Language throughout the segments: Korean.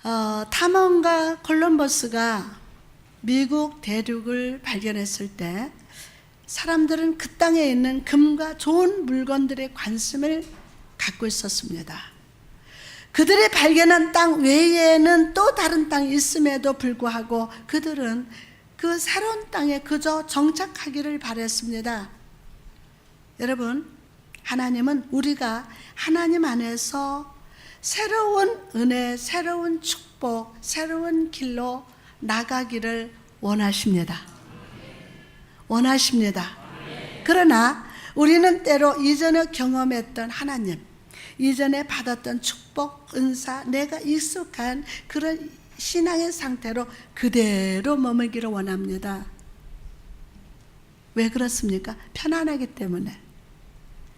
탐험가 콜럼버스가 미국 대륙을 발견했을 때 사람들은 그 땅에 있는 금과 좋은 물건들에 관심을 갖고 있었습니다. 그들이 발견한 땅 외에는 또 다른 땅이 있음에도 불구하고 그들은 그 새로운 땅에 그저 정착하기를 바랬습니다. 여러분, 하나님은 우리가 하나님 안에서 새로운 은혜, 새로운 축복, 새로운 길로 나가기를 원하십니다. 원하십니다. 그러나 우리는 때로 이전에 경험했던 하나님, 이전에 받았던 축복, 은사, 내가 익숙한 그런 신앙의 상태로 그대로 머물기를 원합니다. 왜 그렇습니까? 편안하기 때문에.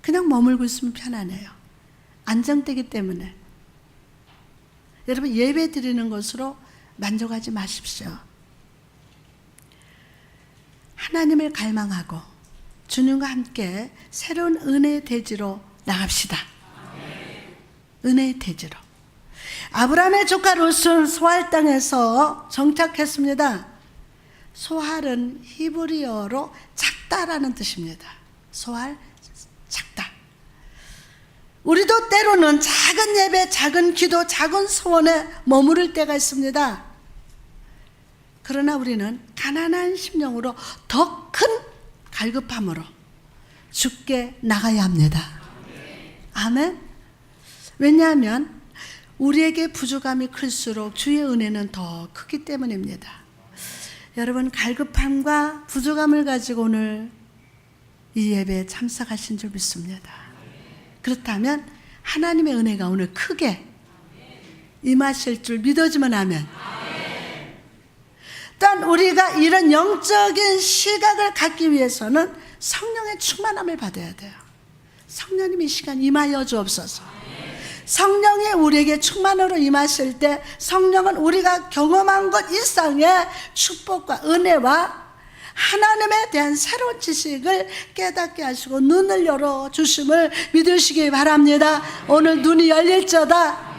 그냥 머물고 있으면 편안해요. 안정되기 때문에. 여러분, 예배 드리는 것으로 만족하지 마십시오. 하나님을 갈망하고 주님과 함께 새로운 은혜의 대지로 나갑시다. 은혜의 대지로. 아브라함의 조카 롯은 소할 땅에서 정착했습니다. 소할은 히브리어로 작다라는 뜻입니다. 소할, 작다. 우리도 때로는 작은 예배, 작은 기도, 작은 소원에 머무를 때가 있습니다. 그러나 우리는 가난한 심령으로 더 큰 갈급함으로 주께 나가야 합니다. 아멘. 왜냐하면 우리에게 부족함이 클수록 주의 은혜는 더 크기 때문입니다. 여러분, 갈급함과 부족함을 가지고 오늘 이 예배에 참석하신 줄 믿습니다. 그렇다면 하나님의 은혜가 오늘 크게 임하실 줄 믿어지면 아멘. 또한 우리가 이런 영적인 시각을 갖기 위해서는 성령의 충만함을 받아야 돼요. 성령님이 이 시간 임하여 주옵소서. 성령이 우리에게 충만으로 임하실 때 성령은 우리가 경험한 것 이상의 축복과 은혜와 하나님에 대한 새로운 지식을 깨닫게 하시고 눈을 열어주심을 믿으시기 바랍니다. 오늘 눈이 열릴지어다.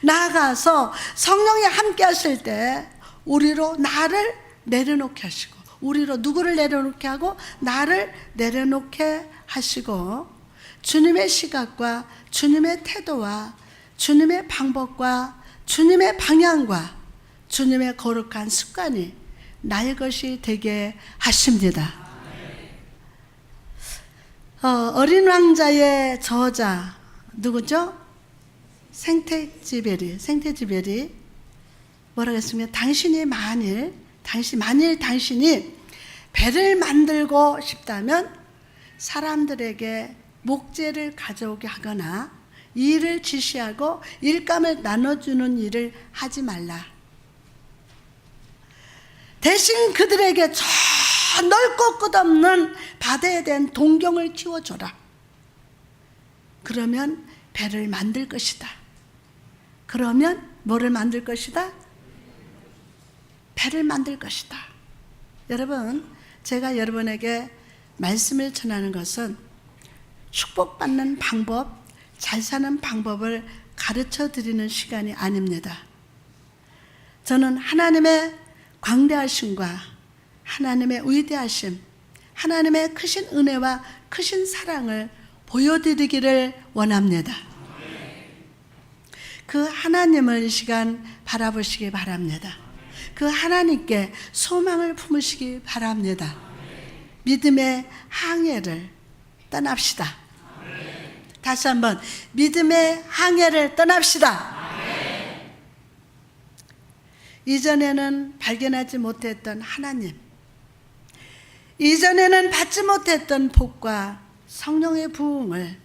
나아가서 성령이 함께 하실 때 우리로 나를 내려놓게 하시고, 우리로 누구를 내려놓게 하고 나를 내려놓게 하시고, 주님의 시각과 주님의 태도와 주님의 방법과 주님의 방향과 주님의 거룩한 습관이 나의 것이 되게 하십니다. 어린 왕자의 저자 누구죠? 생테지베리 뭐라고 했습니까? 만일 당신이 배를 만들고 싶다면 사람들에게 목재를 가져오게 하거나 일을 지시하고 일감을 나눠주는 일을 하지 말라. 대신 그들에게 저 넓고 끝없는 바다에 대한 동경을 키워줘라. 그러면 배를 만들 것이다. 그러면 뭐를 만들 것이다? 배를 만들 것이다. 여러분, 제가 여러분에게 말씀을 전하는 것은 축복받는 방법, 잘 사는 방법을 가르쳐 드리는 시간이 아닙니다. 저는 하나님의 광대하심과 하나님의 위대하심, 하나님의 크신 은혜와 크신 사랑을 보여드리기를 원합니다. 그 하나님을 이 시간 바라보시기 바랍니다. 그 하나님께 소망을 품으시기 바랍니다. 믿음의 항해를 떠납시다. 다시 한번 믿음의 항해를 떠납시다. 이전에는 발견하지 못했던 하나님, 이전에는 받지 못했던 복과 성령의 부흥을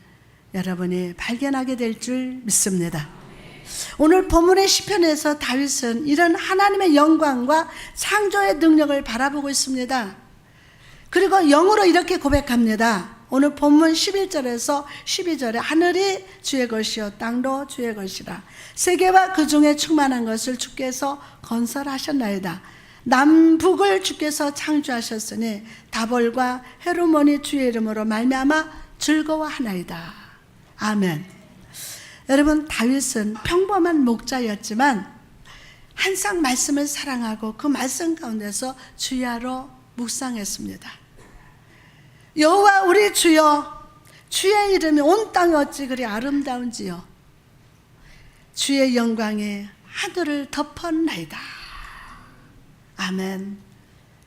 여러분이 발견하게 될 줄 믿습니다. 오늘 본문의 시편에서 다윗은 이런 하나님의 영광과 창조의 능력을 바라보고 있습니다. 그리고 영으로 이렇게 고백합니다. 오늘 본문 11절에서 12절에 하늘이 주의 것이요 땅도 주의 것이라. 세계와 그 중에 충만한 것을 주께서 건설하셨나이다. 남북을 주께서 창조하셨으니 다볼과 헤르몬이 주의 이름으로 말미암아 즐거워하나이다. 아멘. 여러분, 다윗은 평범한 목자였지만 항상 말씀을 사랑하고 그 말씀 가운데서 주야로 묵상했습니다. 여호와 우리 주여, 주의 이름이 온 땅에 어찌 그리 아름다운지요. 주의 영광이 하늘을 덮었나이다. 아멘.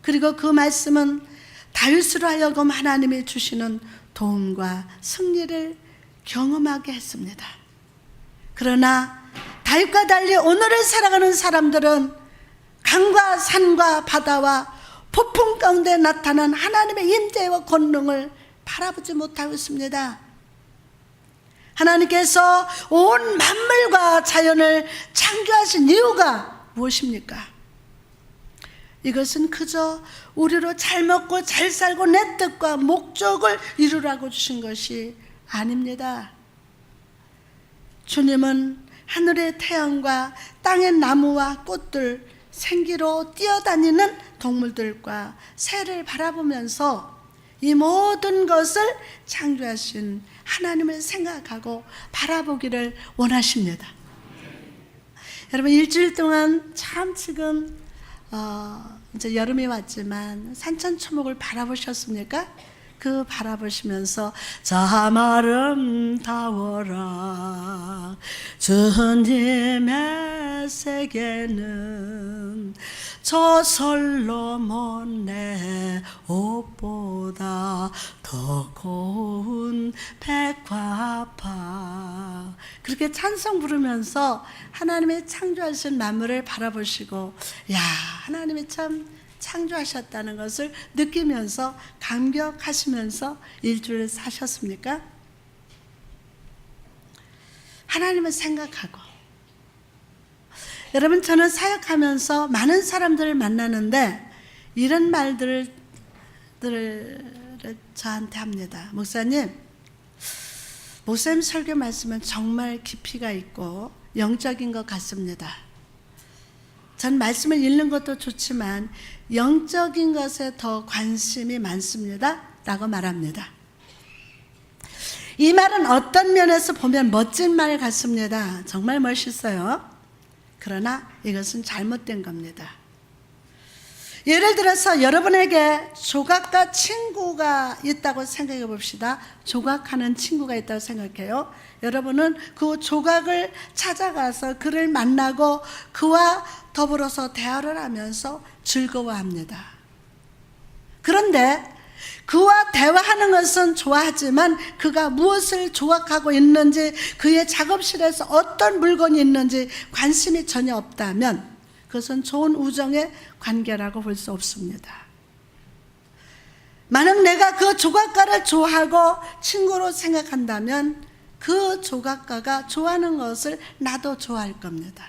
그리고 그 말씀은 다윗으로 하여금 하나님이 주시는 도움과 승리를 경험하게 했습니다. 그러나 다윗과 달리 오늘을 살아가는 사람들은 강과 산과 바다와 폭풍 가운데 나타난 하나님의 임재와 권능을 바라보지 못하고 있습니다. 하나님께서 온 만물과 자연을 창조하신 이유가 무엇입니까? 이것은 그저 우리로 잘 먹고 잘 살고 내 뜻과 목적을 이루라고 주신 것이 아닙니다. 주님은 하늘의 태양과 땅의 나무와 꽃들, 생기로 뛰어다니는 동물들과 새를 바라보면서 이 모든 것을 창조하신 하나님을 생각하고 바라보기를 원하십니다. 여러분, 일주일 동안 참 지금 이제 여름이 왔지만 산천초목을 바라보셨습니까? 그 바라보시면서 참 아름다워라 주님의 세계는 저 솔로몬의 옷보다 더 고운 백화파. 그렇게 찬송 부르면서 하나님의 창조하신 만물을 바라보시고, 야, 하나님이 참 창조하셨다는 것을 느끼면서 감격하시면서 일주일 사셨습니까? 하나님을 생각하고. 여러분, 저는 사역하면서 많은 사람들을 만나는데 이런 말들을 저한테 합니다. 목사님 설교 말씀은 정말 깊이가 있고 영적인 것 같습니다. 전 말씀을 읽는 것도 좋지만 영적인 것에 더 관심이 많습니다 라고 말합니다. 이 말은 어떤 면에서 보면 멋진 말 같습니다. 정말 멋있어요. 그러나 이것은 잘못된 겁니다. 예를 들어서 여러분에게 조각가 친구가 있다고 생각해 봅시다. 조각하는 친구가 있다고 생각해요. 여러분은 그 조각을 찾아가서 그를 만나고 그와 더불어서 대화를 하면서 즐거워합니다. 그런데 그와 대화하는 것은 좋아하지만 그가 무엇을 조각하고 있는지, 그의 작업실에서 어떤 물건이 있는지 관심이 전혀 없다면 그것은 좋은 우정의 관계라고 볼 수 없습니다. 만약 내가 그 조각가를 좋아하고 친구로 생각한다면 그 조각가가 좋아하는 것을 나도 좋아할 겁니다.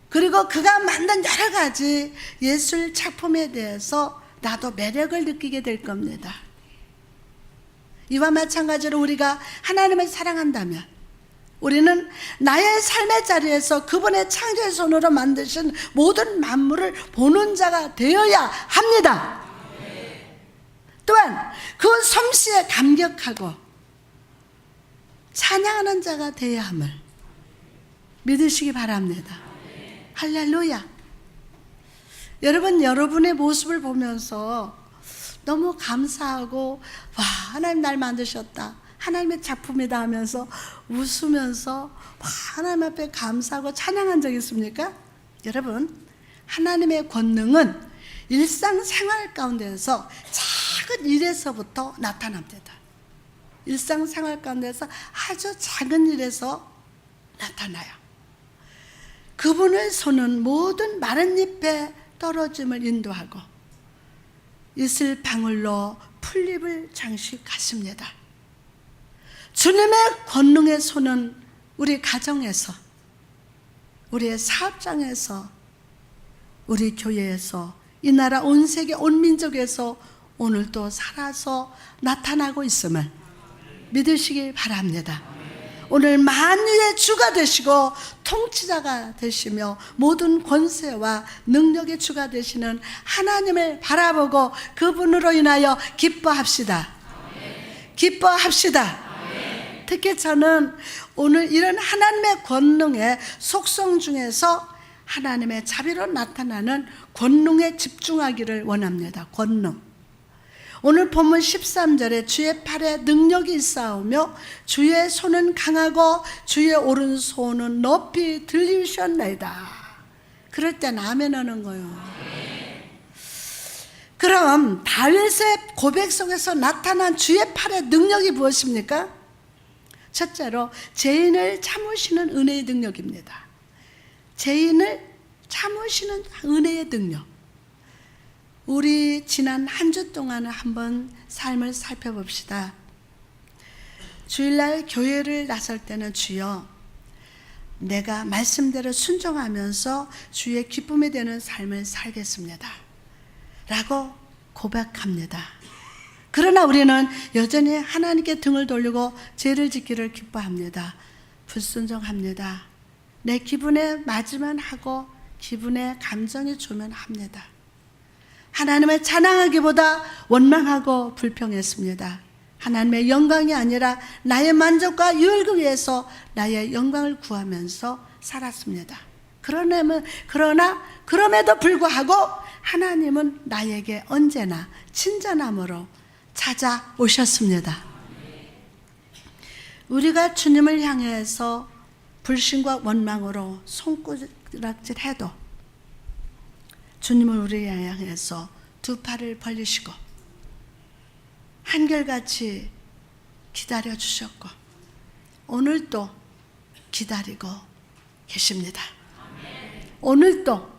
그리고 그가 만든 여러 가지 예술 작품에 대해서 나도 매력을 느끼게 될 겁니다. 이와 마찬가지로 우리가 하나님을 사랑한다면 우리는 나의 삶의 자리에서 그분의 창조의 손으로 만드신 모든 만물을 보는 자가 되어야 합니다. 또한 그 솜씨에 감격하고 찬양하는 자가 되어야 함을 믿으시기 바랍니다. 할렐루야. 여러분, 여러분의 모습을 보면서 너무 감사하고, 와, 하나님 날 만드셨다, 하나님의 작품이다 하면서 웃으면서 하나님 앞에 감사하고 찬양한 적 있습니까? 여러분, 하나님의 권능은 일상생활 가운데서 작은 일에서부터 나타납니다. 일상생활 가운데서 아주 작은 일에서 나타나요. 그분의 손은 모든 마른 잎에 떨어짐을 인도하고 이슬 방울로 풀잎을 장식하십니다. 주님의 권능의 손은 우리 가정에서, 우리의 사업장에서, 우리 교회에서, 이 나라 온 세계 온 민족에서 오늘도 살아서 나타나고 있음을 믿으시기 바랍니다. 오늘 만유의 주가 되시고 통치자가 되시며 모든 권세와 능력의 주가 되시는 하나님을 바라보고 그분으로 인하여 기뻐합시다. 기뻐합시다. 특히 저는 오늘 이런 하나님의 권능의 속성 중에서 하나님의 자비로 나타나는 권능에 집중하기를 원합니다. 권능. 오늘 본문 13절에 주의 팔에 능력이 있사오며 주의 손은 강하고 주의 오른손은 높이 들리셨나이다. 그럴 땐 아멘 하는 거예요. 그럼 다윗의 고백 속에서 나타난 주의 팔의 능력이 무엇입니까? 첫째로 죄인을 참으시는 은혜의 능력입니다. 죄인을 참으시는 은혜의 능력. 우리 지난 한 주 동안을 한번 삶을 살펴봅시다. 주일날 교회를 나설 때는 주여 내가 말씀대로 순종하면서 주의 기쁨이 되는 삶을 살겠습니다 라고 고백합니다. 그러나 우리는 여전히 하나님께 등을 돌리고 죄를 짓기를 기뻐합니다. 불순종합니다. 내 기분에 맞으면 하고 기분에 감정이 좋으면 합니다. 하나님을 찬양하기보다 원망하고 불평했습니다. 하나님의 영광이 아니라 나의 만족과 유익을 위해서 나의 영광을 구하면서 살았습니다. 그러나 그럼에도 불구하고 하나님은 나에게 언제나 친절함으로 찾아오셨습니다. 우리가 주님을 향해서 불신과 원망으로 손가락질해도 주님은 우리 향해서 두 팔을 벌리시고 한결같이 기다려 주셨고 오늘도 기다리고 계십니다. 오늘도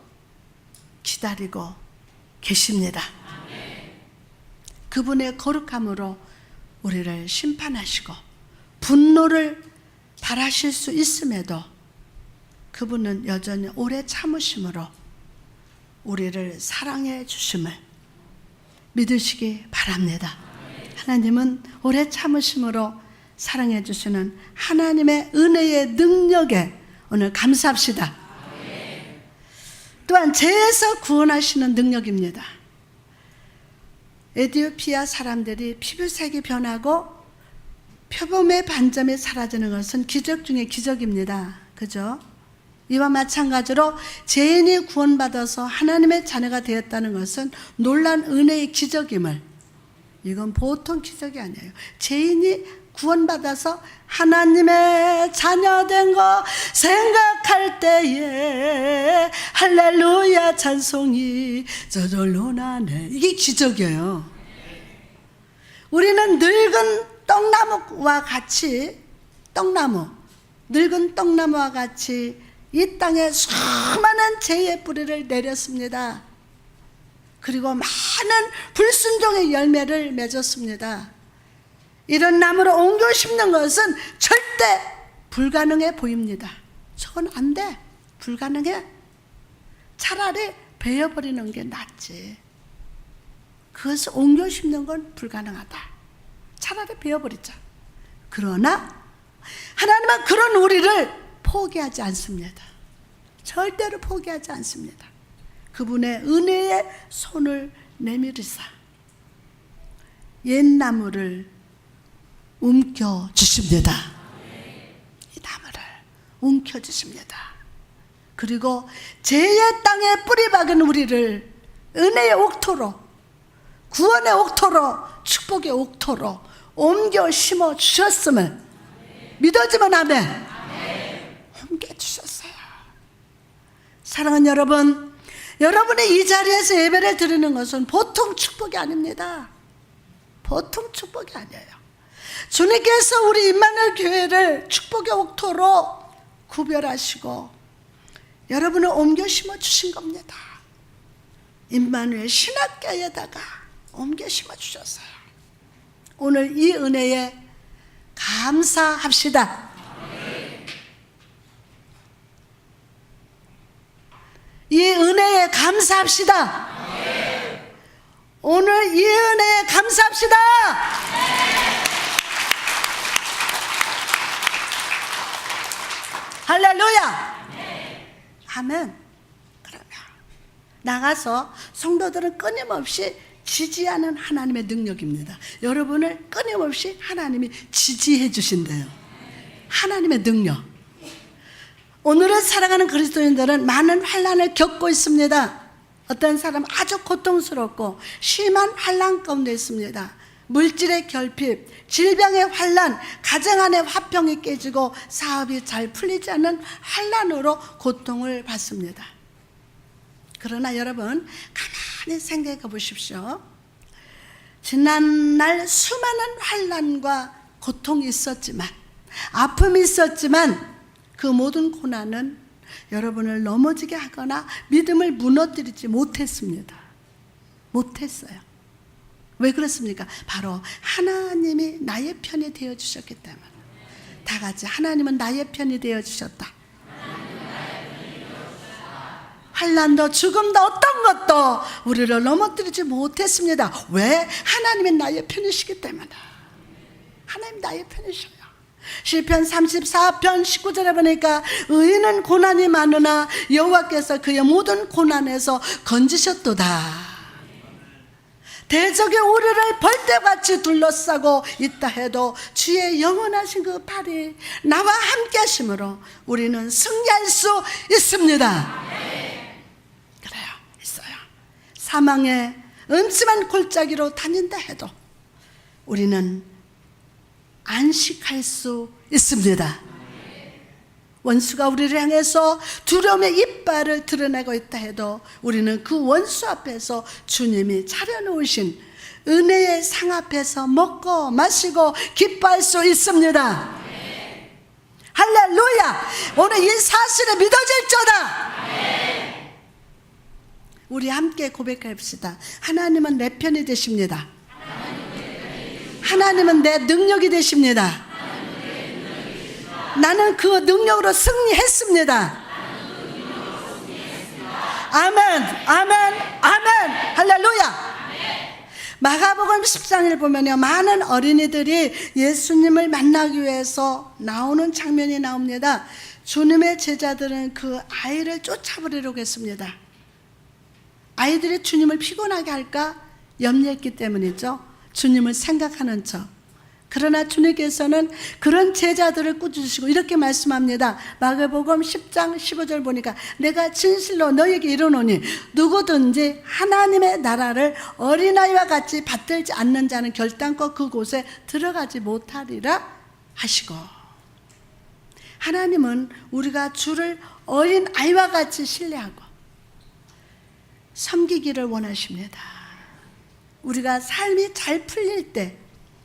기다리고 계십니다. 그분의 거룩함으로 우리를 심판하시고 분노를 발하실 수 있음에도 그분은 여전히 오래 참으심으로 우리를 사랑해 주심을 믿으시기 바랍니다. 하나님은 오래 참으심으로 사랑해 주시는 하나님의 은혜의 능력에 오늘 감사합시다. 또한 죄에서 구원하시는 능력입니다. 에티오피아 사람들이 피부색이 변하고 표범의 반점이 사라지는 것은 기적 중에 기적입니다. 그죠? 이와 마찬가지로 죄인이 구원받아서 하나님의 자녀가 되었다는 것은 놀란 은혜의 기적임을, 이건 보통 기적이 아니에요. 죄인이 구원받아서 하나님의 자녀된 거 생각할 때에 할렐루야 찬송이 저절로 나네. 이게 기적이에요. 우리는 늙은 떡나무와 같이 늙은 떡나무와 같이 이 땅에 수많은 죄의 뿌리를 내렸습니다. 그리고 많은 불순종의 열매를 맺었습니다. 이런 나무를 옮겨 심는 것은 절대 불가능해 보입니다. 저건 안 돼. 불가능해. 차라리 베어버리는 게 낫지. 그것을 옮겨 심는 건 불가능하다. 차라리 베어버리자. 그러나 하나님은 그런 우리를 포기하지 않습니다. 절대로 포기하지 않습니다. 그분의 은혜의 손을 내밀으사 옛 나무를 움켜주십니다. 이 나무를 움켜주십니다. 그리고 죄의 땅에 뿌리 박은 우리를 은혜의 옥토로, 구원의 옥토로, 축복의 옥토로 옮겨 심어 주셨음을 믿어지면 아멘. 옮겨 주셨어요. 사랑하는 여러분, 여러분의 이 자리에서 예배를 드리는 것은 보통 축복이 아닙니다. 보통 축복이 아니에요. 주님께서 우리 임마누엘 교회를 축복의 옥토로 구별하시고 여러분을 옮겨 심어 주신 겁니다. 임마누엘 신학교에다가 옮겨 심어 주셨어요. 오늘 이 은혜에 감사합시다. 이 은혜에 감사합시다. 오늘 이 은혜에 감사합시다. 할렐루야. 아멘. 그러면 나가서 성도들은 끊임없이 지지하는 하나님의 능력입니다. 여러분을 끊임없이 하나님이 지지해 주신대요. 하나님의 능력. 오늘을 살아가는 그리스도인들은 많은 환난을 겪고 있습니다. 어떤 사람은 아주 고통스럽고 심한 환난 가운데 있습니다. 물질의 결핍, 질병의 환난, 가정 안의 화평이 깨지고 사업이 잘 풀리지 않는 환난으로 고통을 받습니다. 그러나 여러분 가만히 생각해 보십시오. 지난날 수많은 환난과 고통이 있었지만, 아픔이 있었지만 그 모든 고난은 여러분을 넘어지게 하거나 믿음을 무너뜨리지 못했습니다. 못했어요. 왜 그렇습니까? 바로 하나님이 나의 편이 되어주셨기 때문에. 다 같이 하나님은 나의 편이 되어주셨다. 환난도 죽음도 어떤 것도 우리를 넘어뜨리지 못했습니다. 왜? 하나님은 나의 편이시기 때문에. 하나님 나의 편이셔요. 시편 34편 19절에 보니까 의인은 고난이 많으나 여호와께서 그의 모든 고난에서 건지셨도다. 대적이 우리를 벌떼같이 둘러싸고 있다 해도 주의 영원하신 그 팔이 나와 함께 하심으로 우리는 승리할 수 있습니다. 그래요, 있어요. 사망의 음침한 골짜기로 다닌다 해도 우리는 안식할 수 있습니다. 원수가 우리를 향해서 두려움의 이빨을 드러내고 있다 해도 우리는 그 원수 앞에서 주님이 차려놓으신 은혜의 상 앞에서 먹고 마시고 기뻐할 수 있습니다. 할렐루야! 오늘 이 사실을 믿어질지어다. 우리 함께 고백합시다. 하나님은 내 편이 되십니다. 하나님은 내 능력이 되십니다. 나는 그 능력으로 승리했습니다. 아멘, 아멘, 아멘, 할렐루야. 마가복음 10장을 보면요, 많은 어린이들이 예수님을 만나기 위해서 나오는 장면이 나옵니다. 주님의 제자들은 그 아이를 쫓아버리려고 했습니다. 아이들이 주님을 피곤하게 할까 염려했기 때문이죠. 주님을 생각하는 척. 그러나 주님께서는 그런 제자들을 꾸짖으시고 이렇게 말씀합니다. 마가복음 10장 15절 보니까 내가 진실로 너에게 이르노니 누구든지 하나님의 나라를 어린아이와 같이 받들지 않는 자는 결단코 그곳에 들어가지 못하리라 하시고, 하나님은 우리가 주를 어린아이와 같이 신뢰하고 섬기기를 원하십니다. 우리가 삶이 잘 풀릴 때,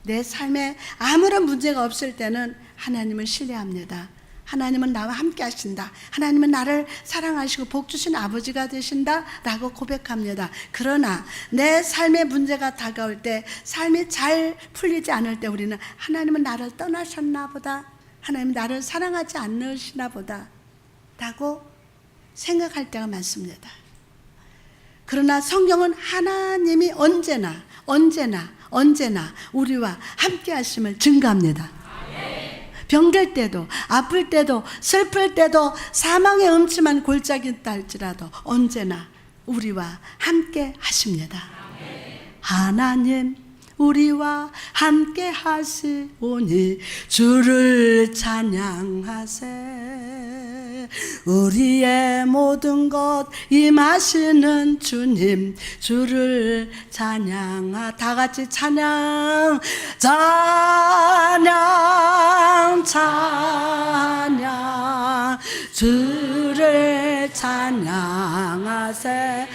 내 삶에 아무런 문제가 없을 때는 하나님을 신뢰합니다. 하나님은 나와 함께 하신다. 하나님은 나를 사랑하시고 복 주신 아버지가 되신다 라고 고백합니다. 그러나 내 삶에 문제가 다가올 때, 삶이 잘 풀리지 않을 때 우리는 하나님은 나를 떠나셨나 보다, 하나님은 나를 사랑하지 않으시나 보다 라고 생각할 때가 많습니다. 그러나 성경은 하나님이 언제나 우리와 함께 하심을 증거합니다. 병들 때도, 아플 때도, 슬플 때도, 사망의 음침한 골짜기에 할지라도 언제나 우리와 함께 하십니다. 하나님 우리와 함께 하시오니 주를 찬양하세. 우리의 모든 것 임하시는 주님, 주를 찬양하. 다 같이 찬양, 찬양, 찬양, 주를 찬양하세.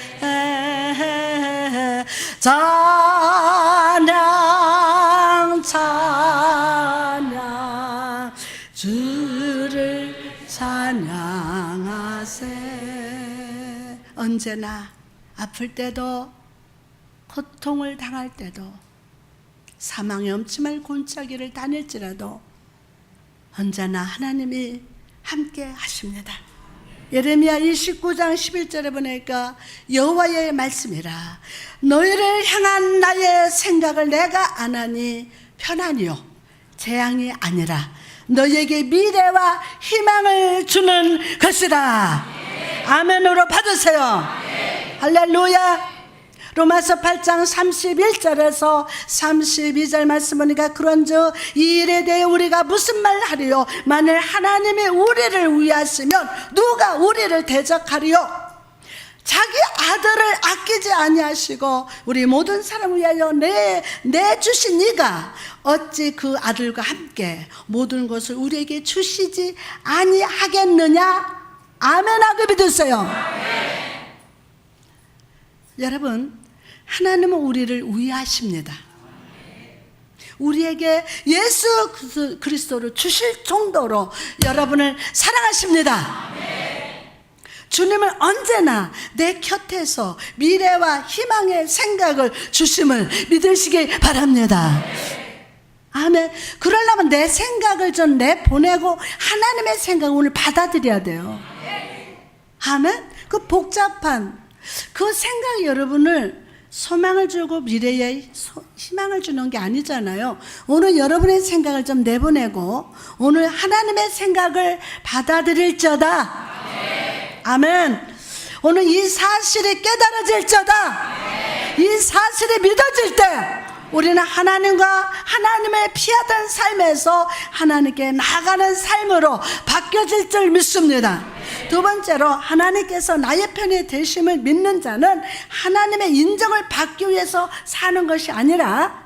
찬양, 찬양, 주를 찬양하세. 언제나 아플 때도, 고통을 당할 때도, 사망의 엄침한 골짜기를 다닐지라도 언제나 하나님이 함께 하십니다. 예레미야 29장 11절에 보니까 여호와의 말씀이라 너희를 향한 나의 생각을 내가 아나니 편안이요 재앙이 아니라 너희에게 미래와 희망을 주는 것이라. 아멘으로 받으세요. 할렐루야. 로마서 8장 31절에서 32절 말씀 보니까 그런즉 이 일에 대해 우리가 무슨 말 하리요? 만일 하나님이 우리를 위하시면 누가 우리를 대적하리요? 자기 아들을 아끼지 아니하시고 우리 모든 사람을 위하여 내주신 이가 어찌 그 아들과 함께 모든 것을 우리에게 주시지 아니하겠느냐? 아멘 하고 믿으세요. 여러분, 하나님은 우리를 위하십니다. 우리에게 예수 그리스도를 주실 정도로 여러분을 사랑하십니다. 주님은 언제나 내 곁에서 미래와 희망의 생각을 주심을 믿으시기 바랍니다. 아멘. 그러려면 내 생각을 좀 내보내고 하나님의 생각을 오늘 받아들여야 돼요. 아멘. 그 복잡한 그 생각이 여러분을 소망을 주고 미래에 희망을 주는 게 아니잖아요. 오늘 여러분의 생각을 좀 내보내고 오늘 하나님의 생각을 받아들일저다. 아멘. 오늘 이 사실이 깨달아질저다. 이 사실이 믿어질 때 우리는 하나님과 하나님의 피하던 삶에서 하나님께 나아가는 삶으로 바뀌어질 줄 믿습니다. 두 번째로 하나님께서 나의 편이 되심을 믿는 자는 하나님의 인정을 받기 위해서 사는 것이 아니라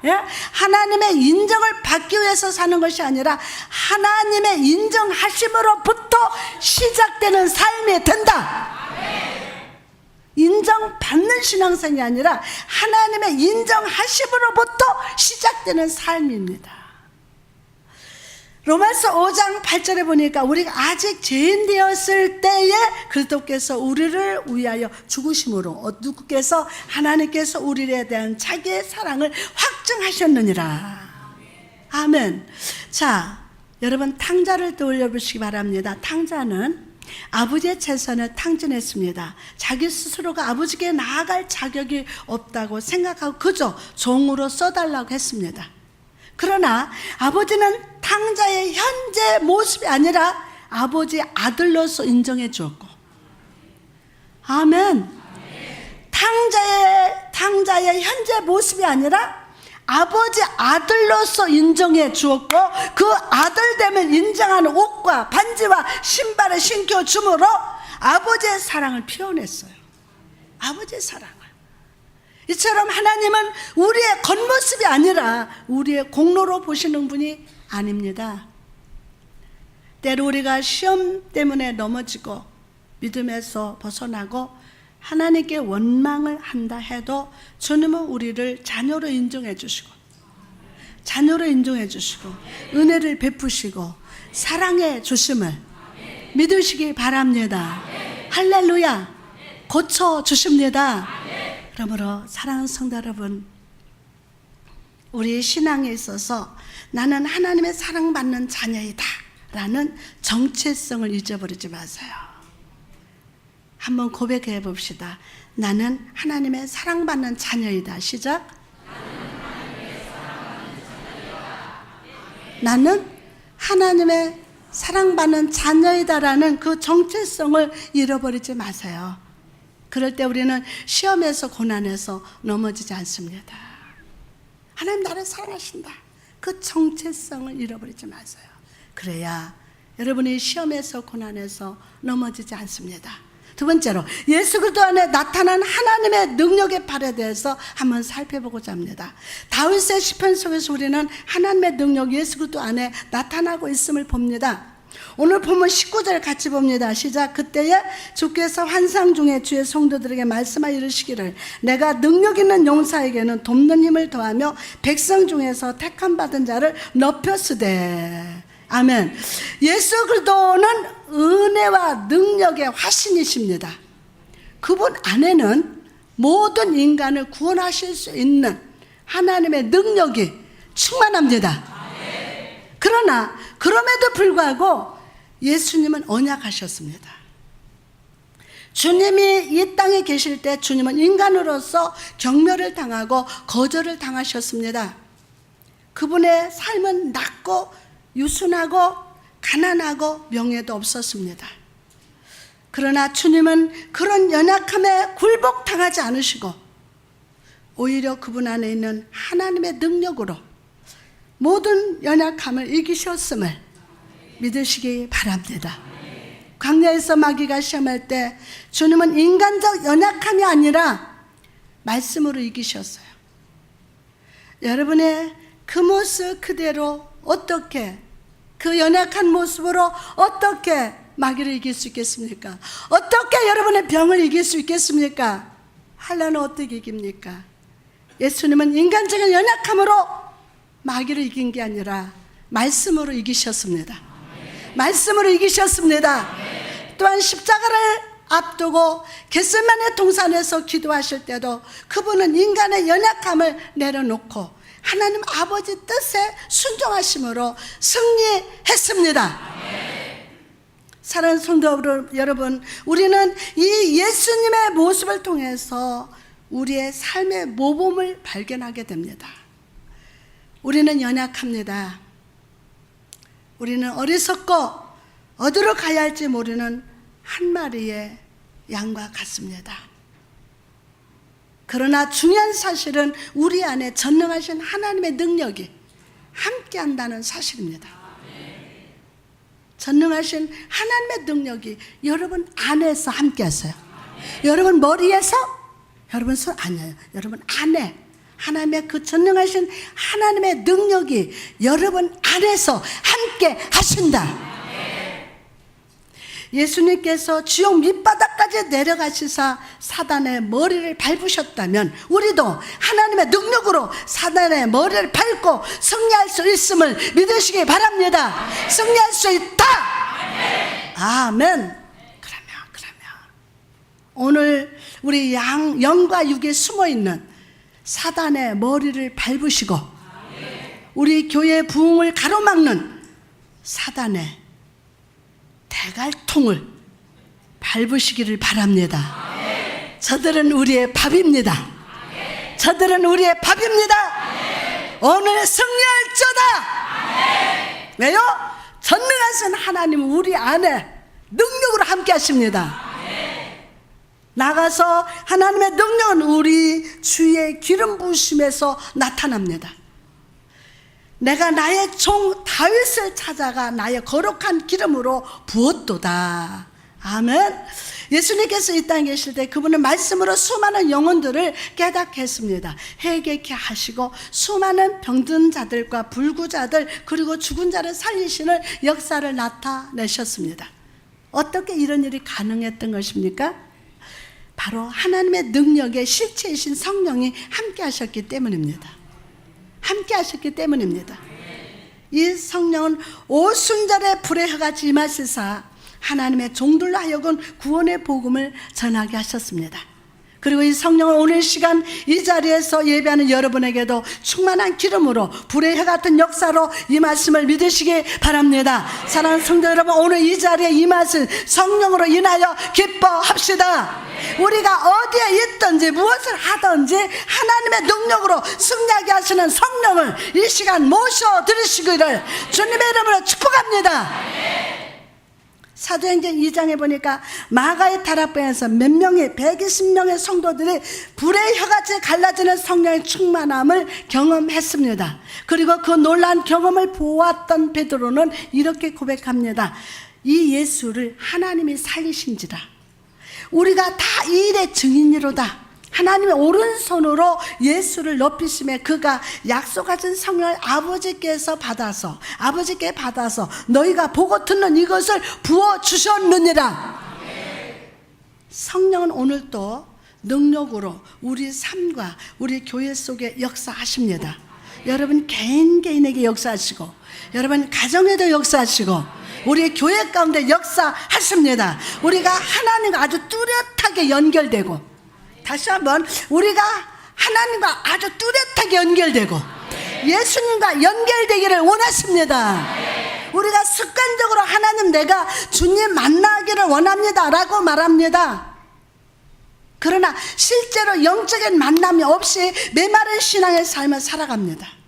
하나님의 인정을 받기 위해서 사는 것이 아니라 하나님의 인정하심으로부터 시작되는 삶이 된다. 인정받는 신앙생이 아니라 하나님의 인정하심으로부터 시작되는 삶입니다. 로마서 5장 8절에 보니까 우리가 아직 죄인 되었을 때에 그리스도께서 우리를 위하여 죽으심으로 누구께서 하나님께서 우리에 대한 자기의 사랑을 확증하셨느니라. 아멘. 자, 여러분 탕자를 떠올려보시기 바랍니다. 탕자는 아버지의 재산을 탕진했습니다. 자기 스스로가 아버지께 나아갈 자격이 없다고 생각하고 그저 종으로 써달라고 했습니다. 그러나 아버지는 탕자의 현재 모습이 아니라 아버지 아들로서 인정해 주었고, 아멘. 탕자의 현재 모습이 아니라 아버지 아들로서 인정해 주었고 그 아들됨을 인정하는 옷과 반지와 신발을 신겨 주므로 아버지의 사랑을 표현했어요. 아버지의 사랑을. 이처럼 하나님은 우리의 겉모습이 아니라 우리의 공로로 보시는 분이 아닙니다. 때로 우리가 시험 때문에 넘어지고 믿음에서 벗어나고 하나님께 원망을 한다 해도 주님은 우리를 자녀로 인정해 주시고 은혜를 베푸시고 사랑해 주심을 믿으시기 바랍니다. 할렐루야. 고쳐 주십니다. 그러므로 사랑하는 성도 여러분, 우리의 신앙에 있어서 나는 하나님의 사랑받는 자녀이다 라는 정체성을 잊어버리지 마세요. 한번 고백해 봅시다. 나는 하나님의 사랑받는 자녀이다. 시작. 나는 하나님의 사랑받는 자녀이다라는 그 정체성을 잃어버리지 마세요. 그럴 때 우리는 시험에서 고난에서 넘어지지 않습니다. 하나님 나를 사랑하신다. 그 정체성을 잃어버리지 마세요. 그래야 여러분이 시험에서 고난에서 넘어지지 않습니다. 두 번째로 예수 그리스도 안에 나타난 하나님의 능력의 발에 대해서 한번 살펴보고자 합니다. 다윗의 시편 속에서 우리는 하나님의 능력 예수 그리스도 안에 나타나고 있음을 봅니다. 오늘 보면 19절 같이 봅니다. 시작. 그때에 주께서 환상 중에 주의 성도들에게 말씀하여 이르시기를 내가 능력 있는 용사에게는 돕는 힘을 더하며 백성 중에서 택함 받은 자를 높였으되. 아멘. 예수 그리스도는 은혜와 능력의 화신이십니다. 그분 안에는 모든 인간을 구원하실 수 있는 하나님의 능력이 충만합니다. 그러나 그럼에도 불구하고 예수님은 언약하셨습니다. 주님이 이 땅에 계실 때 주님은 인간으로서 경멸을 당하고 거절을 당하셨습니다. 그분의 삶은 낮고 유순하고 가난하고 명예도 없었습니다. 그러나 주님은 그런 연약함에 굴복당하지 않으시고 오히려 그분 안에 있는 하나님의 능력으로 모든 연약함을 이기셨음을 믿으시기 바랍니다. 광야에서 마귀가 시험할 때 주님은 인간적 연약함이 아니라 말씀으로 이기셨어요. 여러분의 그 모습 그대로 어떻게, 그 연약한 모습으로 어떻게 마귀를 이길 수 있겠습니까? 어떻게 여러분의 병을 이길 수 있겠습니까? 환난은 어떻게 이깁니까? 예수님은 인간적인 연약함으로 마귀를 이긴 게 아니라 말씀으로 이기셨습니다. 말씀으로 이기셨습니다. 또한 십자가를 앞두고 겟세마네 동산에서 기도하실 때도 그분은 인간의 연약함을 내려놓고 하나님 아버지 뜻에 순종하심으로 승리했습니다. 사랑하는 성도 여러분, 우리는 이 예수님의 모습을 통해서 우리의 삶의 모범을 발견하게 됩니다. 우리는 연약합니다. 우리는 어리석고 어디로 가야 할지 모르는 한 마리의 양과 같습니다. 그러나 중요한 사실은 우리 안에 전능하신 하나님의 능력이 함께한다는 사실입니다. 전능하신 하나님의 능력이 여러분 안에서 함께하세요. 여러분 머리에서, 여러분 손 아니에요. 여러분 안에 하나님의 그 전능하신 하나님의 능력이 여러분 안에서 함께 하신다. 예수님께서 지옥 밑바닥까지 내려가시사 사단의 머리를 밟으셨다면 우리도 하나님의 능력으로 사단의 머리를 밟고 승리할 수 있음을 믿으시기 바랍니다. 승리할 수 있다. 아멘. 그러면 오늘 우리 영과 육에 숨어있는 사단의 머리를 밟으시고 우리 교회의 부흥을 가로막는 사단의 대갈통을 밟으시기를 바랍니다. 저들은 우리의 밥입니다. 저들은 우리의 밥입니다. 오늘 승리할지어다. 왜요? 전능하신 하나님은 우리 안에 능력으로 함께 하십니다. 나가서 하나님의 능력은 우리 주의 기름 부으심에서 나타납니다. 내가 나의 종 다윗을 찾아가 나의 거룩한 기름으로 부었도다. 아멘. 예수님께서 이 땅에 계실 때 그분은 말씀으로 수많은 영혼들을 깨닫게 했습니다. 회개케 하시고 수많은 병든 자들과 불구자들 그리고 죽은 자를 살리시는 역사를 나타내셨습니다. 어떻게 이런 일이 가능했던 것입니까? 바로 하나님의 능력의 실체이신 성령이 함께 하셨기 때문입니다. 함께 하셨기 때문입니다. 이 성령은 오순절에 불의 혀같이 임하시사 하나님의 종들로 하여금 구원의 복음을 전하게 하셨습니다. 그리고 이 성령은 오늘 시간 이 자리에서 예배하는 여러분에게도 충만한 기름으로 불의 혀 같은 역사로 임하심을 믿으시기 바랍니다. 사랑하는 성도 여러분, 오늘 이 자리에 임하신 성령으로 인하여 기뻐합시다. 우리가 어디에 있든지 무엇을 하든지 하나님의 능력으로 승리하게 하시는 성령을 이 시간 모셔드리시기를 주님의 이름으로 축복합니다. 사도행전 2장에 보니까 마가의 다락방에서 몇 명의 120명의 성도들이 불의 혀같이 갈라지는 성령의 충만함을 경험했습니다. 그리고 그 놀라운 경험을 보았던 베드로는 이렇게 고백합니다. 이 예수를 하나님이 살리신지라 우리가 다 이 일의 증인이로다. 하나님의 오른손으로 예수를 높이심에 그가 약속하신 성령을 아버지께 받아서 너희가 보고 듣는 이것을 부어주셨느니라. 성령은 오늘도 능력으로 우리 삶과 우리 교회 속에 역사하십니다. 여러분 개인에게 역사하시고 여러분 가정에도 역사하시고 우리 교회 가운데 역사하십니다. 우리가 하나님과 아주 뚜렷하게 연결되고 다시 한번 우리가 하나님과 아주 뚜렷하게 연결되고 예수님과 연결되기를 원하십니다. 우리가 습관적으로 하나님 내가 주님 만나기를 원합니다 라고 말합니다. 그러나 실제로 영적인 만남이 없이 메마른 신앙의 삶을 살아갑니다.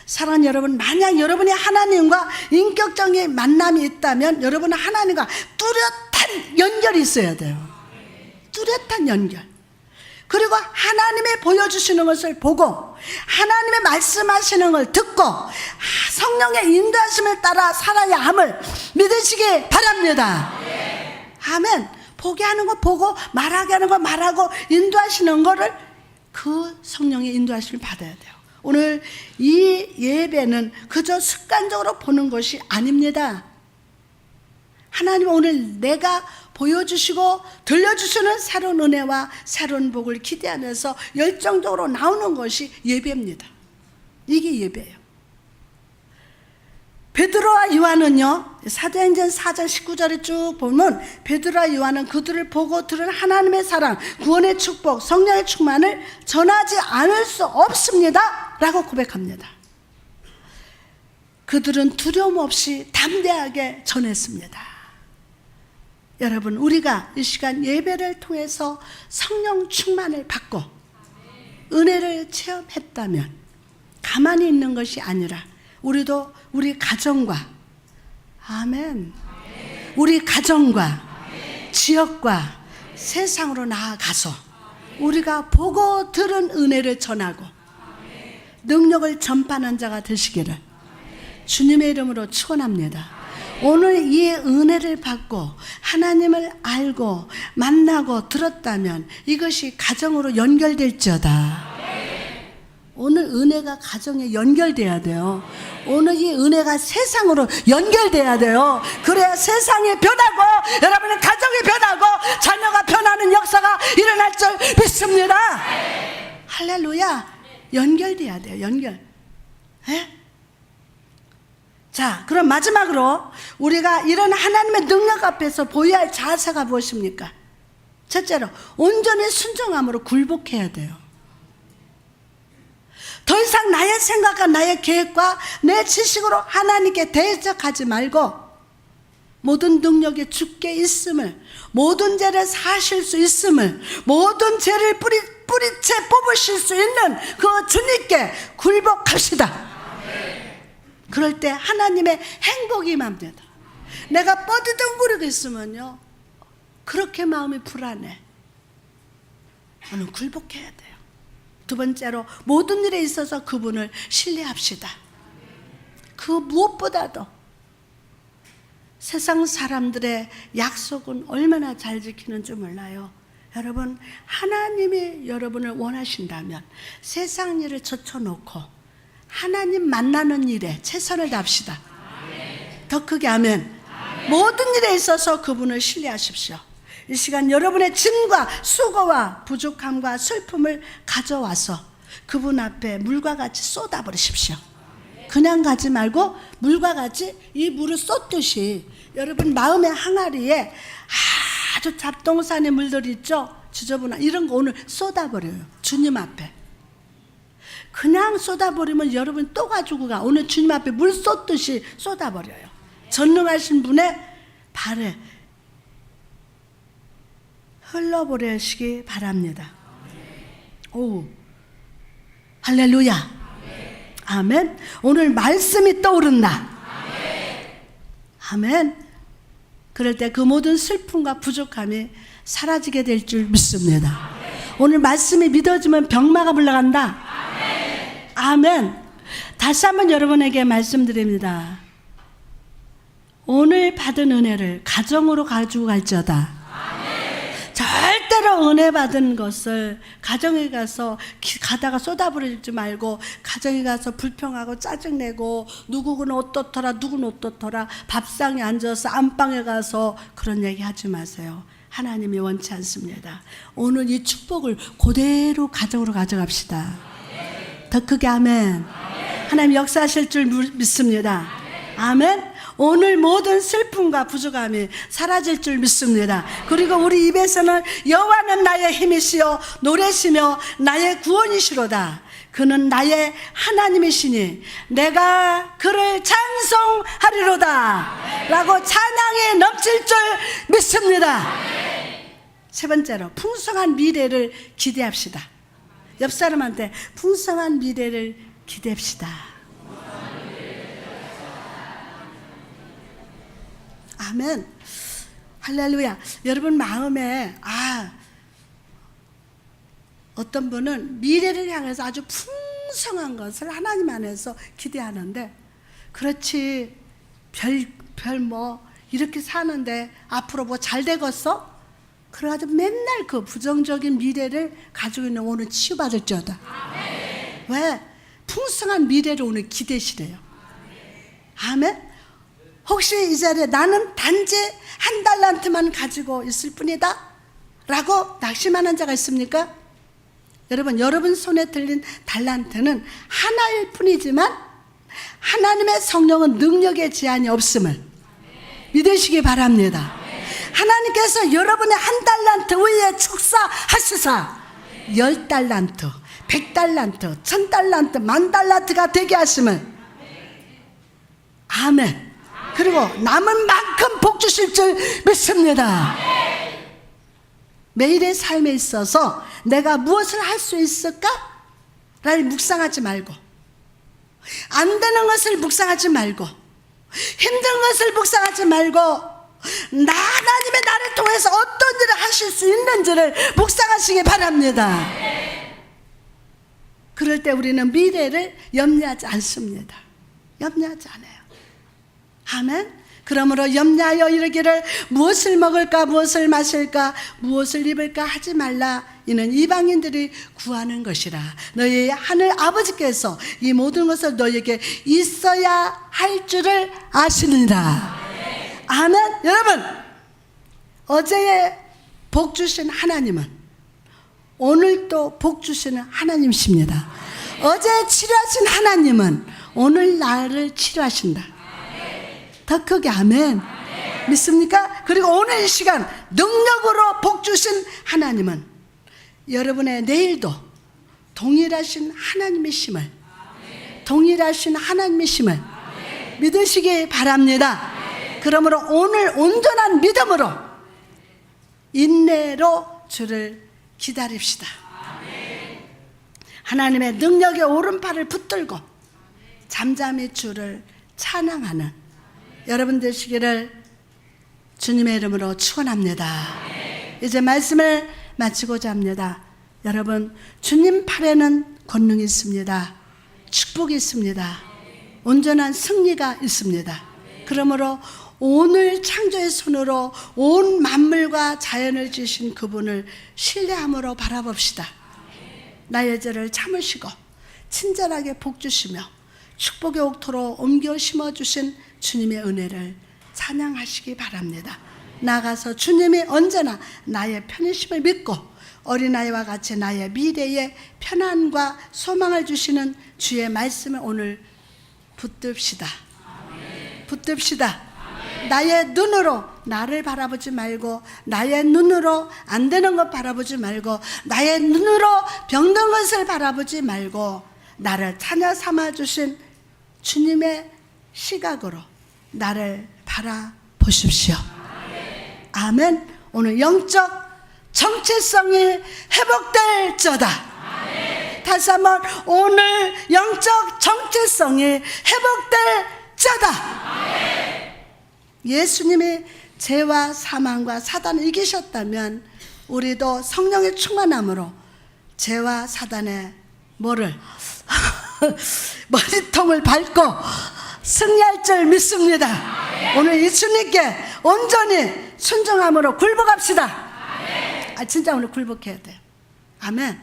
사랑하는 여러분, 만약 여러분이 하나님과 인격적인 만남이 있다면 여러분은 하나님과 뚜렷한 연결이 있어야 돼요. 뚜렷한 연결. 그리고 하나님이 보여주시는 것을 보고 하나님의 말씀하시는 걸 듣고 성령의 인도하심을 따라 살아야 함을 믿으시기 바랍니다. 아멘. 보게 하는 거 보고 말하게 하는 거 말하고 인도하시는 거를 그 성령의 인도하심을 받아야 돼요. 오늘 이 예배는 그저 습관적으로 보는 것이 아닙니다. 하나님 오늘 내가 보여주시고 들려주시는 새로운 은혜와 새로운 복을 기대하면서 열정적으로 나오는 것이 예배입니다. 이게 예배예요. 베드로와 요한은요, 사도행전 4장 19절에 쭉 보면 베드로와 요한은 그들을 보고 들은 하나님의 사랑, 구원의 축복, 성령의 충만을 전하지 않을 수 없습니다 라고 고백합니다. 그들은 두려움 없이 담대하게 전했습니다. 여러분, 우리가 이 시간 예배를 통해서 성령 충만을 받고 은혜를 체험했다면 가만히 있는 것이 아니라 우리도 우리 가정과, 아멘, 우리 가정과 지역과 세상으로 나아가서 우리가 보고 들은 은혜를 전하고 능력을 전파하는 자가 되시기를 주님의 이름으로 축원합니다. 오늘 이 은혜를 받고 하나님을 알고 만나고 들었다면 이것이 가정으로 연결될지어다. 오늘 은혜가 가정에 연결돼야 돼요. 오늘 이 은혜가 세상으로 연결돼야 돼요. 그래야 세상이 변하고 여러분의 가정이 변하고 자녀가 변하는 역사가 일어날 줄 믿습니다. 할렐루야. 연결돼야 돼요. 연결. 에? 자, 그럼 마지막으로 우리가 이런 하나님의 능력 앞에서 보여야 할 자세가 무엇입니까? 첫째로 온전히 순종함으로 굴복해야 돼요. 더 이상 나의 생각과 나의 계획과 내 지식으로 하나님께 대적하지 말고 모든 능력이 주께 있음을, 모든 죄를 사실 수 있음을, 모든 죄를 뿌리채 뽑으실 수 있는 그 주님께 굴복합시다. 그럴 때 하나님의 행복이 임합니다. 내가 뻗어덩거리고 있으면요, 그렇게 마음이 불안해. 저는 굴복해야 돼요. 두 번째로 모든 일에 있어서 그분을 신뢰합시다. 그 무엇보다도 세상 사람들의 약속은 얼마나 잘 지키는 줄 몰라요. 여러분, 하나님이 여러분을 원하신다면 세상 일을 젖혀놓고 하나님 만나는 일에 최선을 다합시다. 더 크게 아멘. 모든 일에 있어서 그분을 신뢰하십시오. 이 시간 여러분의 짐과 수고와 부족함과 슬픔을 가져와서 그분 앞에 물과 같이 쏟아버리십시오. 그냥 가지 말고 물과 같이 이 물을 쏟듯이 여러분 마음의 항아리에 아주 잡동산의 물들이 있죠. 지저분한 이런 거 오늘 쏟아버려요. 주님 앞에. 그냥 쏟아버리면 여러분 또 가지고 가. 오늘 주님 앞에 물 쏟듯이 쏟아버려요. 전능하신 분의 발에 흘러버리시기 바랍니다. 오, 할렐루야. 아멘. 오늘 말씀이 떠오른다. 아멘. 그럴 때 그 모든 슬픔과 부족함이 사라지게 될 줄 믿습니다. 오늘 말씀이 믿어지면 병마가 물러간다. 아멘. 다시 한번 여러분에게 말씀드립니다. 오늘 받은 은혜를 가정으로 가지고 갈지어다. 절대로 은혜 받은 것을 가정에 가서 가다가 쏟아버리지 말고 가정에 가서 불평하고 짜증내고 누구는 어떻더라 누구는 어떻더라 밥상에 앉아서 안방에 가서 그런 얘기 하지 마세요. 하나님이 원치 않습니다. 오늘 이 축복을 그대로 가정으로 가져갑시다. 더 크게 아멘. 하나님 역사하실 줄 믿습니다. 아멘. 오늘 모든 슬픔과 부족함이 사라질 줄 믿습니다. 그리고 우리 입에서는 여호와는 나의 힘이시요 노래시며 나의 구원이시로다. 그는 나의 하나님이시니 내가 그를 찬송하리로다 라고 찬양이 넘칠 줄 믿습니다. 세 번째로 풍성한 미래를 기대합시다. 옆 사람한테 풍성한 미래를 기대합시다. 아멘. 할렐루야. 여러분 마음에 어떤 분은 미래를 향해서 아주 풍성한 것을 하나님 안에서 기대하는데, 그렇지, 별 뭐 이렇게 사는데 앞으로 뭐 잘 되겠어? 그래가지고 맨날 그 부정적인 미래를 가지고 있는 오늘 치유받을지어다. 왜? 풍성한 미래를 오늘 기대시래요. 아멘? 혹시 이 자리에 나는 단지 한 달란트만 가지고 있을 뿐이다 라고 낙심하는 자가 있습니까? 여러분 손에 들린 달란트는 하나일 뿐이지만 하나님의 성령은 능력의 제한이 없음을 믿으시기 바랍니다. 하나님께서 여러분의 한 달란트 위에 축사하시사 10달란트, 100달란트, 1000달란트, 10,000달란트가 되게 하심을, 아멘. 그리고 남은 만큼 복 주실 줄 믿습니다. 매일의 삶에 있어서 내가 무엇을 할 수 있을까? 라를 묵상하지 말고, 안 되는 것을 묵상하지 말고, 힘든 것을 묵상하지 말고, 하나님의 나를 통해서 어떤 일을 하실 수 있는지를 묵상하시기 바랍니다. 그럴 때 우리는 미래를 염려하지 않습니다. 염려하지 않아요. 아멘. 그러므로 염려하여 이르기를 무엇을 먹을까, 무엇을 마실까, 무엇을 입을까 하지 말라. 이는 이방인들이 구하는 것이라. 너희의 하늘 아버지께서 이 모든 것을 너희에게 있어야 할 줄을 아시느니라. 아멘. 여러분, 어제에 복 주신 하나님은 오늘도 복 주시는 하나님이십니다. 어제 치료하신 하나님은 오늘 나를 치료하신다. 더 크게 아멘. 믿습니까? 그리고 오늘 이 시간 능력으로 복 주신 하나님은 여러분의 내일도 동일하신 하나님이심을, 동일하신 하나님이심을 믿으시기 바랍니다. 그러므로 오늘 온전한 믿음으로 인내로 주를 기다립시다. 하나님의 능력의 오른팔을 붙들고 잠잠히 주를 찬양하는 여러분 되시기를 주님의 이름으로 축원합니다. 이제 말씀을 마치고자 합니다. 여러분, 주님 팔에는 권능이 있습니다. 축복이 있습니다. 온전한 승리가 있습니다. 그러므로 오늘 창조의 손으로 온 만물과 자연을 지으신 그분을 신뢰함으로 바라봅시다. 나의 죄를 참으시고 친절하게 복 주시며 축복의 옥토로 옮겨 심어주신 주님의 은혜를 찬양하시기 바랍니다. 나가서 주님이 언제나 나의 편이심을 믿고 어린아이와 같이 나의 미래에 편안과 소망을 주시는 주의 말씀을 오늘 붙듭시다. 붙듭시다. 나의 눈으로 나를 바라보지 말고, 나의 눈으로 안 되는 것 바라보지 말고, 나의 눈으로 병든 것을 바라보지 말고, 나를 찾아 삼아주신 주님의 시각으로 나를 바라보십시오. 아멘. 오늘 영적 정체성이 회복될지어다. 다시 한번, 오늘 영적 정체성이 회복될지어다. 예수님이 죄와 사망과 사단을 이기셨다면 우리도 성령의 충만함으로 죄와 사단의 뭐를 머리통을 밟고 승리할 줄 믿습니다. 오늘 예수님께 온전히 순종함으로 굴복합시다. 진짜 오늘 굴복해야 돼요. 아멘.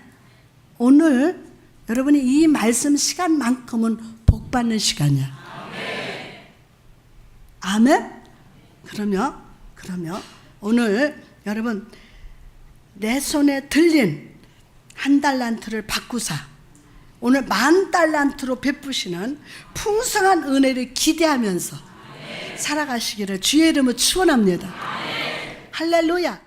오늘 여러분이 이 말씀 시간만큼은 복받는 시간이야. 아멘. 그러면 오늘 여러분, 내 손에 들린 한 달란트를 바꾸사 오늘 10,000달란트로 베푸시는 풍성한 은혜를 기대하면서 살아가시기를 주의 이름으로 축원합니다. 할렐루야.